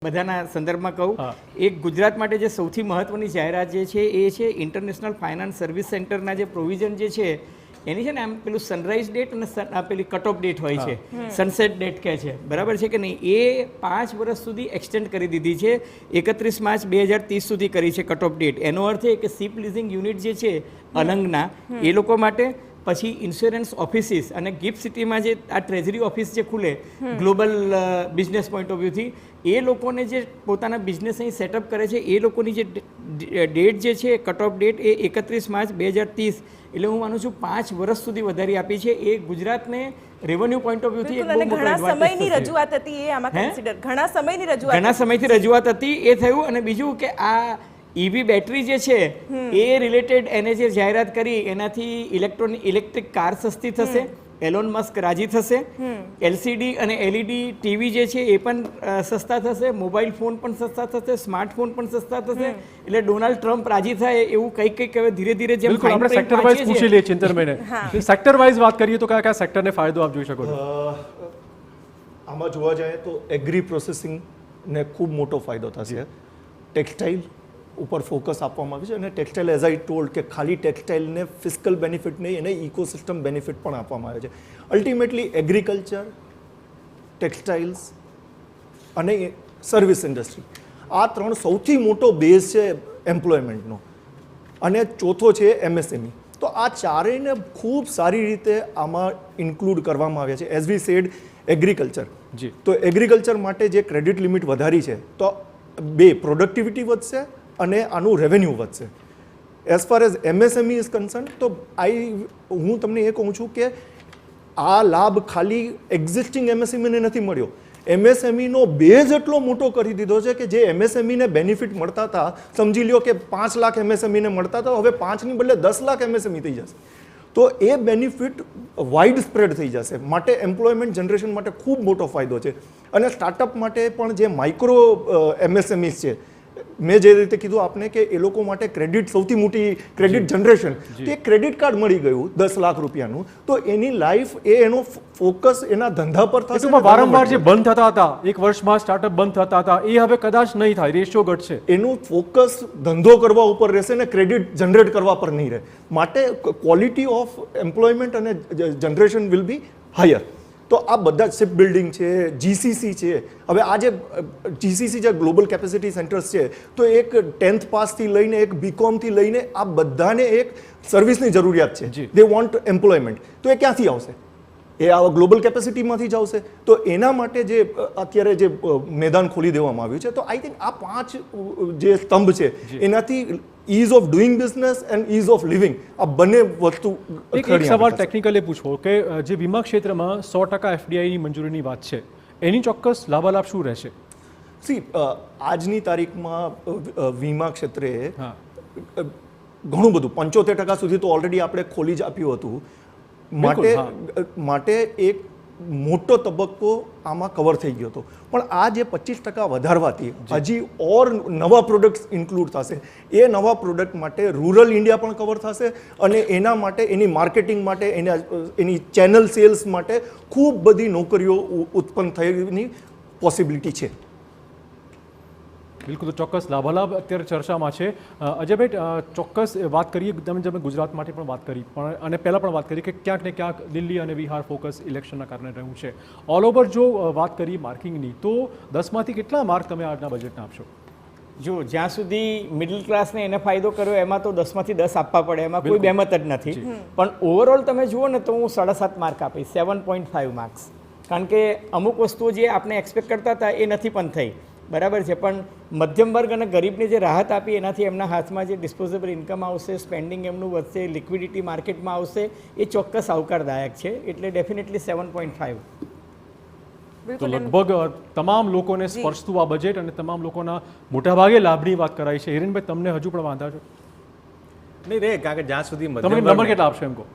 બધાના સંદર્ભમાં કહું, એક ગુજરાત માટે જે સૌથી મહત્વની જાહેરાત જે છે એ છે ઇન્ટરનેશનલ ફાઇનાન્સ સર્વિસ સેન્ટરના જે પ્રોવિઝન જે છે એની છે ને આમ પેલું સનરાઈઝ ડેટ અને પેલી કટ ઓફ ડેટ હોય છે, સનસેટ ડેટ કહે છે, બરાબર છે કે નહીં, એ 5 વર્ષ સુધી એક્સટેન્ડ કરી દીધી છે. 31 માર્ચ 2030 સુધી કરી છે કટ ઓફ ડેટ. એનો અર્થ એ કે શિપ લીઝિંગ યુનિટ જે છે અલંગના એ લોકો માટે, પછી ઇન્સ્યોરન્સ ઓફિસીસ અને ગિફ્ટ સિટીમાં જે આ ટ્રેઝરી ઓફિસ જે ખુલે ગ્લોબલ બિઝનેસ પોઈન્ટ ઓફ વ્યૂથી, એ લોકોને જે પોતાના બિઝનેસ અહીં સેટઅપ કરે છે એ લોકોની જે ડેટ જે છે કટ ઓફ ડેટ એ 31 માર્ચ 2030, એટલે હું માનું છું 5 વર્ષ સુધી વધારી આપી છે. એ ગુજરાતને રેવન્યુ પોઈન્ટ ઓફ વ્યૂથી ઘણા સમયની રજૂઆત હતી, એ આમાં કન્સિડર ઘણા સમયથી રજૂઆત હતી એ થયું. અને બીજું કે આ ઈવી બેટરી જે છે એ રિલેટેડ એને જે જાહેરાત કરી એનાથી ઇલેક્ટ્રિક કાર સસ્તી થશે, એલોન મસ્ક રાજી થશે, એલસીડી અને એલઈડી ટીવી જે છે એ પણ સસ્તા થશે, મોબાઈલ ફોન પણ સસ્તા થશે, સ્માર્ટફોન પણ સસ્તા થશે. એટલે ડોનાલ્ડ ટ્રમ્પ રાજી થાય એવું કંઈક હવે ધીરે ધીરે જેમ આપણે સેક્ટર વાઇઝ પૂછી લઈએ ચિંતનભાઈને. સેક્ટર વાઇઝ વાત કરીએ તો કયા કયા સેક્ટરને ફાયદો આપ જોઈ શકો છો? આમાં જોવા જાય તો એગ્રી પ્રોસેસિંગ ને ખૂબ મોટો ફાયદો થશે. ટેક્સટાઇલ ઉપર ફોકસ આપવામાં આવ્યું છે અને ટેક્સટાઇલ એઝ આઈ ટોલ્ડ કે ખાલી ટેક્સટાઇલને ફિસ્કલ બેનિફિટ નહીં, એને ઇકોસિસ્ટમ બેનિફિટ પણ આપવામાં આવે છે. અલ્ટિમેટલી એગ્રીકલ્ચર, ટેક્સટાઇલ્સ અને સર્વિસ ઇન્ડસ્ટ્રી, આ 3 સૌથી મોટો બેઝ છે એમ્પ્લોયમેન્ટનો. અને ચોથો છે એમએસએમઈ. તો આ ચારેયને ખૂબ સારી રીતે આમાં ઇન્ક્લુડ કરવામાં આવ્યા છે. એઝ વી સેડ એગ્રીકલ્ચર, તો એગ્રીકલ્ચર માટે જે ક્રેડિટ લિમિટ વધારી છે તો 2 પ્રોડક્ટિવિટી વધશે અને આનું રેવન્યુ વધશે. As far as MSME is concern, તો હું તમને એ કહું છું કે આ લાભ ખાલી એક્ઝિસ્ટિંગ એમએસએમઈને નથી મળ્યો, એમએસએમઈનો બેઝ એટલો મોટો કરી દીધો છે કે જે એમએસએમઈને બેનિફિટ મળતા હતા, સમજી લ્યો કે 5 લાખ એમએસએમઈને મળતા હતા, હવે 5 ની બદલે 10 લાખ એમએસએમઈ થઈ જશે. તો એ બેનિફિટ વાઇડ સ્પ્રેડ થઈ જશે. માટે એમ્પ્લોયમેન્ટ જનરેશન માટે ખૂબ મોટો ફાયદો છે. અને સ્ટાર્ટઅપ માટે પણ જે માઇક્રો એમએસએમઈસ છે, મેં જે રીતે કીધું આપને કે એ લોકો માટે ક્રેડિટ સૌથી મોટી ક્રેડિટ જનરેશન, તે ક્રેડિટ કાર્ડ મળી ગયું 10 લાખ રૂપિયાનું, તો એની લાઈફ એનો ફોકસ એના ધંધા પર થશે. વારંવાર જે બંધ થતા હતા, 1 વર્ષમાં સ્ટાર્ટઅપ બંધ થતા હતા, એ હવે કદાચ નહીં થાય, રેશિયો ઘટશે. એનું ફોકસ ધંધો કરવા ઉપર રહેશે ને ક્રેડિટ જનરેટ કરવા પર નહીં રહે. માટે ક્વોલિટી ઓફ એમ્પ્લોયમેન્ટ અને જનરેશન વિલ બી હાયર. તો આ બધા શિપ બિલ્ડિંગ છે, જીસીસી છે. હવે આ જે જીસીસી જે ગ્લોબલ કેપેસિટી સેન્ટર્સ છે, તો એક 10th પાસથી લઈને એક બીકોમથી લઈને આ બધાને એક સર્વિસની જરૂરિયાત છે. They want employment. તો એ ક્યાંથી આવશે? એ આ ગ્લોબલ કેપેસિટીમાંથી જ આવશે. તો એના માટે જે અત્યારે જે મેદાન ખોલી દેવામાં આવ્યું છે, તો આઈ થિંક આ 5 જે સ્તંભ છે એનાથી ease of doing business and ease of living, આ બંને વસ્તુ. એક સવાલ ટેકનિકલી પૂછવો કે જે વીમા ક્ષેત્રમાં 100% એફડીઆઈની મંજૂરીની વાત છે, એની ચોક્કસ લાભાલાભ શું રહેશે? સી, આજની તારીખમાં વીમા ક્ષેત્રે ઘણું બધું 75% સુધી તો ઓલરેડી આપણે ખોલી જ આપ્યું હતું. માટે એક મોટો તબક્કો આમાં કવર થઈ ગયો હતો. પણ આ જે 25% વધારવાથી હજી ઓર નવા પ્રોડક્ટ્સ ઇન્ક્લુડ થશે. એ નવા પ્રોડક્ટ માટે રૂરલ ઇન્ડિયા પણ કવર થશે અને એના માટે એની માર્કેટિંગ માટે એની ચેનલ સેલ્સ માટે ખૂબ બધી નોકરીઓ ઉત્પન્ન થવાની પોસિબિલિટી છે. બિલકુલ, ચોક્કસ લાભાલાભ અત્યારે ચર્ચામાં છે. અજયભાઈ, ચોક્કસ વાત કરીએ, તમે ગુજરાત માટે પણ વાત કરી, પણ અને પહેલાં પણ વાત કરી કે ક્યાંક ને ક્યાંક દિલ્હી અને બિહાર ફોકસ ઇલેક્શનના કારણે રહ્યું છે. ઓલ ઓવર જો વાત કરીએ માર્કિંગની, તો 10માંથી કેટલા માર્ક તમે આજના બજેટને આપશો? જો જ્યાં સુધી મિડલ ક્લાસને એને ફાયદો કર્યો એમાં તો 10માંથી 10 આપવા પડે, એમાં કોઈ બેમત જ નથી. પણ ઓવરઓલ તમે જુઓ ને તો હું 7.5 માર્ક આપીશ, 7.5 માર્ક્સ. કારણ કે અમુક વસ્તુઓ જે આપણે એક્સપેક્ટ કરતા હતા એ નથી પણ થઈ, બરાબર છે. પણ મધ્યમ વર્ગ અને ગરીબને જે રાહત આપી એનાથી એમના હાથમાં જે ડિસ્પોઝેબલ ઇન્કમ આવશે, સ્પેન્ડિંગ એમનું વધશે, લિક્વિડિટી માર્કેટમાં આવશે, એ ચોક્કસ આવકારદાયક છે. એટલે ડેફિનેટલી 7.5. તો લગભગ તમામ લોકોને સ્પર્શતું આ બજેટ અને તમામ લોકોના મોટાભાગે લાભની વાત કરાઈ છે. હિરેનભાઈ, તમને હજુ પણ વાંધા છે? નહીં રે, કારણ કે જ્યાં સુધી તમે નંબર કેટલા આપશો એમ કહો?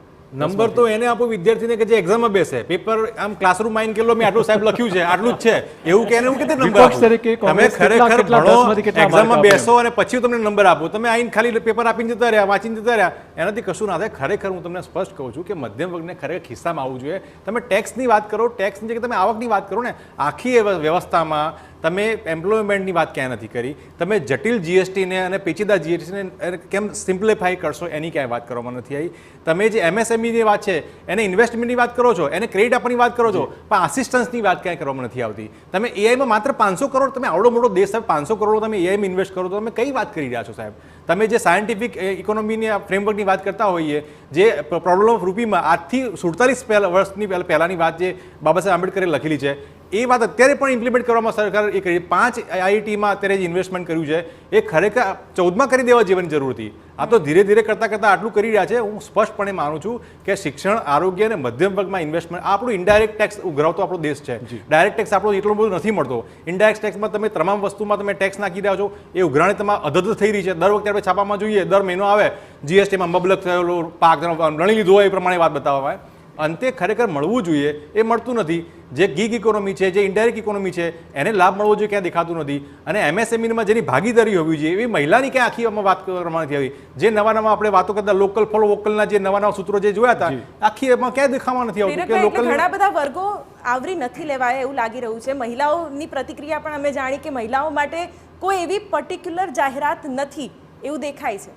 નંબર તો એને આપો વિદ્યાર્થીને કે જે એક્ઝામમાં બેસે, પેપર આમ ક્લાસરૂમ આવીને કેટલો મેં આટલું સાહેબ લખ્યું છે, આટલું જ છે એવું કે એને હું કેટલી નંબર આપું? તમે ખરેખર ભણો, એક્ઝામમાં બેસો અને પછી તમને નંબર આપો. તમે આવીને ખાલી પેપર આપીને જતા રહ્યા, વાંચીને જતા રહ્યા, એનાથી કશું ના થાય. ખરેખર હું તમને સ્પષ્ટ કહું છું કે મધ્યમ વર્ગને ખરેખર ખિસ્સામાં આવવું જોઈએ. તમે ટેક્સની વાત કરો, ટેક્સની જગ્યાએ તમે આવકની વાત કરો ને, આખી વ્યવસ્થામાં તમે એમ્પ્લોયમેન્ટની વાત ક્યાંય નથી કરી, તમે જટિલ જીએસટીને અને પેચીદા જીએસટીને કેમ સિમ્પ્લિફાઈ કરશો એની ક્યાંય વાત કરવામાં નથી આવી. તમે જે એમએસએમઈની વાત છે એને ઇન્વેસ્ટમેન્ટની વાત કરો છો, એને ક્રેડિટ આપવાની વાત કરો છો, પણ આસિસ્ટન્સની વાત ક્યાંય કરવામાં નથી આવતી. તમે એઆઈમાં માત્ર 500 કરોડ, તમે આવડો મોટો દેશ સાહેબ 500 કરોડ તમે એઆઈમાં ઇન્વેસ્ટ કરો તો તમે કઈ વાત કરી રહ્યા છો સાહેબ? તમે જે સાયન્ટિફિક ઇકોનોમીની ફ્રેમવર્કની વાત કરતા હોઈએ, જે પ્રોબ્લેમ ઓફ રૂપીમાં આજથી 47 વર્ષની પહેલાંની વાત જે બાબા સાહેબ આંબેડકરે લખેલી છે એ વાત અત્યારે પણ ઇમ્પ્લિમેન્ટ કરવામાં સરકાર એ કરી. 5 આઈઆઈટીમાં અત્યારે જે ઇન્વેસ્ટમેન્ટ કર્યું છે એ ખરેખર 14માં કરી દેવા જેવાની જરૂર હતી. આ તો ધીરે ધીરે કરતાં આટલું કરી રહ્યા છે. હું સ્પષ્ટપણે માનું છું કે શિક્ષણ, આરોગ્ય અને મધ્યમ વર્ગમાં ઇન્વેસ્ટમેન્ટ, આપણું ઇનડાયરેક્ટ ટેક્સ ઉઘરાવતો આપણો દેશ છે. ડાયરેક્ટ ટેક્સ આપણો એટલો બધો નથી મળતો. ઇનડાયરેક્ટ ટેક્સમાં તમે તમામ વસ્તુમાં તમે ટેક્સ નાખી રહ્યા છો, એ ઉઘરાણી તમારે અધધ થઈ રહી છે. દર વખતે આપણે છાપામાં જોઈએ, દર મહિનો આવે જીએસટીમાં મબલક થયેલો પાક લણી લીધો હોય એ પ્રમાણે વાત બતાવવામાં આવે. અંતે ખરેખર મળવું જોઈએ એ મળતું નથી. જે ગીગ ઇકોનોમી છે, જે ઇનડાયરેક્ટ ઇકોનોમી છે એને લાભ મળવો જોઈએ ક્યાં દેખાતું નથી. અને એમએસએમઈમાં જેની ભાગીદારી હોવી જોઈએ એવી મહિલાની ક્યાં આખી આમાં વાત કરવામાં નથી આવી. જે નવા આપણે વાતો કરતા લોકલ ફોર વોકલના જે નવા સૂત્રો જે જોયા હતા આખી એમાં ક્યાં દેખાવા નથી આવતું કે લોકલ. ઘણા બધા વર્ગો આવરી નથી લેવાય એવું લાગી રહ્યું છે. મહિલાઓની પ્રતિક્રિયા પણ અમે જાણી કે મહિલાઓ માટે કોઈ એવી પર્ટિક્યુલર જાહેરાત નથી એવું દેખાય છે.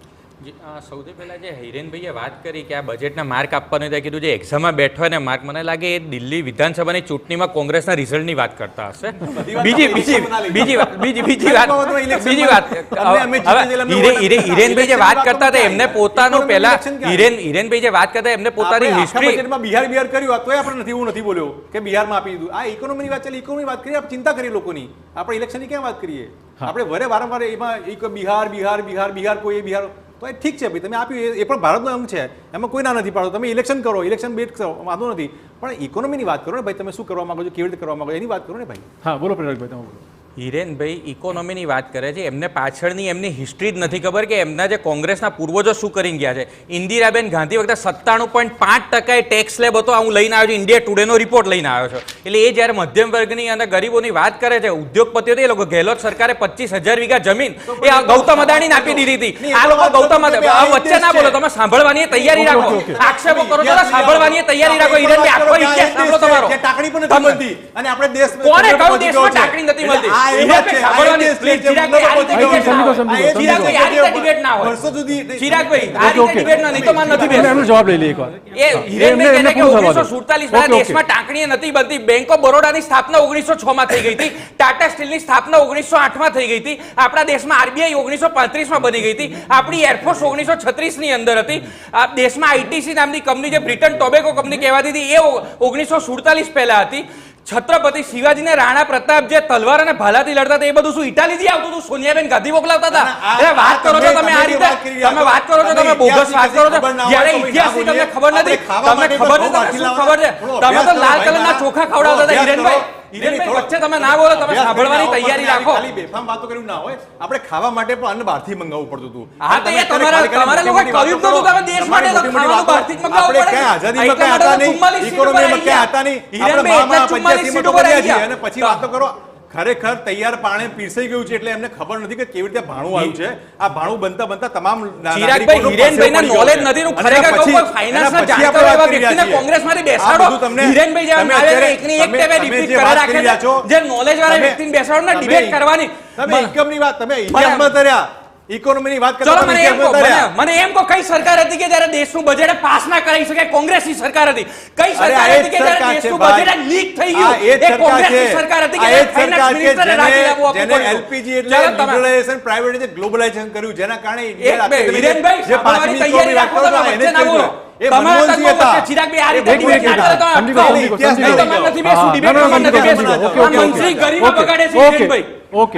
સૌથી પહેલા જે હિરેનભાઈએ વાત કરી કે આ બજેટના માર્ક આપવાનું તે કીધું જે એક્ઝામમાં બેઠો હોય ને માર્ક, મને લાગે એ દિલ્હી વિધાનસભાની ચૂંટણીમાં કોંગ્રેસના રિઝલ્ટની વાત કરતા હશે. હિરેનભાઈ જે વાત કરતા હતા એમને પોતાનું પહેલા હિરેનભાઈ જે વાત કરતા એમને પોતાની હિસ્ટ્રી બિહાર કર્યું તો આપણે નથી, હું નથી બોલ્યો કે બિહારમાં આપી દીધું. આ ઇકોનોમીની વાત ચાલે, ઇકોનોમી વાત કરીએ, આપણે ચિંતા કરીએ લોકોની, આપણે ઇલેક્શનની ક્યાં વાત કરીએ? આપણે વારંવાર એમાં બિહાર કોઈ બિહાર તો એ ઠીક છે ભાઈ, તમે આપ્યું એ પણ ભારતનો અંગ છે, એમાં કોઈ ના નથી પાડો. તમે ઇલેક્શન કરો, ઇલેક્શન બેટ કરો, વાંધો નથી, પણ ઇકોનોમીની વાત કરો ને ભાઈ. તમે શું કરવા માંગો છો, કેવી રીતે કરવા માંગો એની વાત કરો ને ભાઈ. હા બોલો પ્રેરકભાઈ, તમે બોલો. હિરેનભાઈ ઇકોનોમીની વાત કરે છે, એમને પાછળની એમની હિસ્ટ્રી જ નથી ખબર કે એમના જે કોંગ્રેસના પૂર્વજો શું કરીને ગયા છે. ઇન્દિરાબેન ગાંધી વખતે 97.5% ટેક્સ સ્લેબ હતો. હું લઈને આવ્યો છું, ઇન્ડિયા ટુડેનો રિપોર્ટ લઈને આવ્યો છું. એટલે એ જ્યારે મધ્યમ વર્ગની અને ગરીબોની વાત કરે છે, ઉદ્યોગપતિઓ એ લોકો, ગેહલોત સરકારે 25,000 વીઘા જમીન એ ગૌતમ અદાણીને આપી દીધી હતી. આ લોકો ગૌતમ વચ્ચે ના બોલો, તમે સાંભળવાની તૈયારી રાખો. આક્ષેપો કરો તો સાંભળવાની તૈયારી રાખો. હિરેનભાઈ આખો ઇતિહાસ સાંભળો તમારો. ટાંકણી પણ નથી મળતી અને આપણે દેશ કોને કહ્યું દેશમાં ટાંકણી નથી મળતી? જવાબ લઈ લે એકવાર. બેંક ઓફ બરોડાની સ્થાપના 1906 માં થઈ ગઈ હતી. ટાટા સ્ટીલની સ્થાપના 1908 માં થઈ ગઈ હતી. આપણા દેશમાં આરબીઆઈ 1935 માં બની ગઈ હતી. આપણી એરફોર્સ 1936 ની અંદર હતી. આ દેશમાં આઈટીસી નામની કંપની જે બ્રિટન ટોબેકો કંપની કહેવાતી હતી એ 1947 પહેલા હતી. છત્રપતિ શિવાજીને રાણા પ્રતાપ જે તલવાર અને ભાલાથી લડતા હતા એ બધું શું ઇટાલીથી આવતું હતું? સોનિયાબેન ગાંધી મોકલાવતા હતા? એટલે વાત કરો છો તમે આ રીતે, તમે વાત કરો છો, તમે બોગસ વાત કરો છો. જ્યારે ઇતિહાસની તમને ખબર નથી, તમને ખબર નથી શું ખબર છે? તમે તો લાલ કલરના ચોખા ખવડાવતા હતા હિરેનભાઈ. હિરેનભાઈ વચ્ચે તમે ના બોલો, તમે સાંભળવાની તૈયારી રાખો. ખાલી બેફામ વાતો કર્યું ના હોય, આપણે ખાવા માટે પણ અન્ન બહારથી મંગાવવું પડતું હતું. હા તો એ તમારા લોકો કર્યું જ નતું. તમે દેશ માટે તો ખાવાનું બહારથી જ મંગાવવું પડે. આપણે આઝાદીમાં ક્યાં હતા નહીં, ઇકોનોમીમાં ક્યાં હતા નહીં, આપણે મામા 85 સીટો કર્યા છે અને પછી વાતો કરો. ખરેખર તૈયાર પાણે પીરસાઈ ગયું છે એટલે એમને ખબર નથી કે કેવી રીતે ભાણું આવ્યું છે. આ ભાણું બનતા તમામ ચિરાગભાઈ હિરેનભાઈને નોલેજ નથી. હું ખરેખર કહું કોઈ ફાઇનાન્સના જાણકાર એવા વ્યક્તિને કોંગ્રેસમાંથી બેસાડો. હિરેનભાઈ જેવા નાવે એકની એક ટેબે રિપીટ કરે રાખે છે. જે નોલેજ વાળા વ્યક્તિને બેસાડો ને ડિબેટ કરવાની. તમે ઇન્કમની વાત, તમે ઇતિહાસમાં તર્યા, ઇકોનોમીની વાત ચલો મને એમ કહો કઈ સરકાર હતી કે જ્યારે દેશનું બજેટ પાસ ના કરાવી શકે? કોંગ્રેસની સરકાર હતી. કઈ સરકાર હતી કે જ્યારે દેશનું બજેટ લીક થઈ ગયું? એ કોંગ્રેસની સરકાર હતી કે જ્યારે ફાઇનાન્સ મિનિસ્ટરે રાજીનામું આપવું પડ્યું. એલપીજી એટલે લિબરલાઇઝેશન, પ્રાઇવેટાઇઝેશન, ગ્લોબલાઇઝેશન કર્યું જેના કારણે હિરેનભાઈ જે પાંચમી તૈયારી રાખો તો વચ્ચે ના બોલો. તમારા તત્વો વચ્ચે ચિરાગભાઈ આ રીતે ડિબેટ ના કરે તો તમારે નથી બેસવું, ડિબેટમાં નથી બેસવું. મંત્રી ગરીબો બગાડે છે હિરેનભાઈ. ઓકે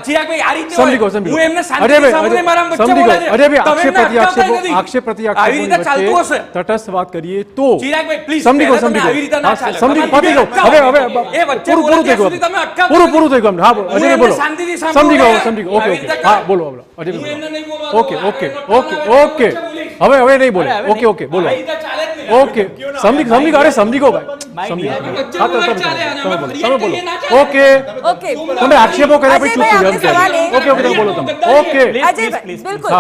ચિરાગભાઈ આ રીતે સમજી ગયો. હું એમને શાંતિથી સાંભળીને મારા વચ્ચે બોલે છે. અરે ભાઈ તમે એમને અટકાવતા નથી. આક્ષેપ પ્રતિ આવી રીતે ચાલતું હશે. તટસ્થ વાત કરીએ તો ચિરાગભાઈ પ્લીઝ સમજી ગયો. આવી રીતે ના ચાલે. સમજી ગયો. હવે એ વચ્ચે બોલે ત્યાં સુધી તમે અટકાવતા પૂરું થઈ ગયું. હા બોલો અજય બોલો. શાંતિથી સમજી ગયો. ઓકે આવી રીતે હા બોલો અજય હું એમને નહીં બોલવા ઓકે હવે નહીં બોલે. ઓકે બોલો. આવી રીતે ચાલે જ નહીં. ઓકે સમજી અરે સમજી ગયો ભાઈ. સમજી ગયો. હા તો તમે બોલો. ઓકે ઓકે તમે આક્ષેપો કર્યા પછી ચૂપ થઈ જાઓ. સવાલ એ ઓકે તમે બોલો તમે. ઓકે અજયભાઈ બિલકુલ